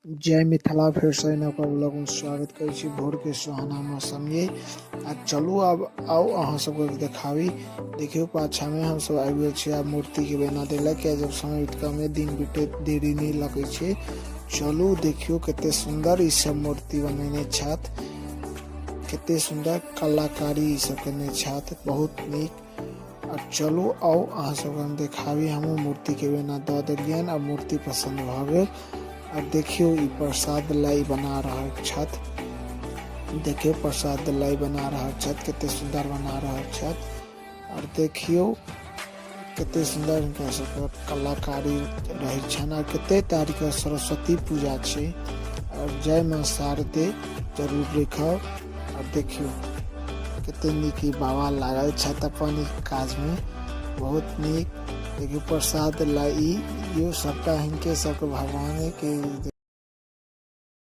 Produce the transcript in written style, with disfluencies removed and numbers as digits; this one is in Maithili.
जय मिथिला फेर से नवका ब्लॉग में स्वागत करै छी। भोर के सुहाना मौसम ये आ चलू अब आओ अहाँ सबके देखावी। देखियो पाछा में हम सब आबि गेल छी मूर्ति के बना देला के जब समय उतका में दिन बीते देरी नहीं लगे छे। चलू देखियो कते सुंदर ई सब मूर्ति बनेने छत, कते सुंदर कलाकारी ई सब करने छत, बहुत नीक। और चलू आओ अहाँ सब हम देखावी। हम मूर्ति के बना द देलियन आ मूर्ति पसंद भ गेल। और देखियो ई प्रसाद लाई बना रहा छत, देखियो प्रसाद लाई बना रहा छत, कितने सुंदर बना रहा छत। और देखियो कितने सुंदर इनका सब कलाकारी रही छन। और कितने तारीख सरस्वती पूजा छे। और जय मां शारदे जरूर लिखो। और देखियो कितने नीक बाबा लागल छत अपन काज में, बहुत नीक। देखियो प्रसाद लाई यो सबटा हिनके सबके भगवान के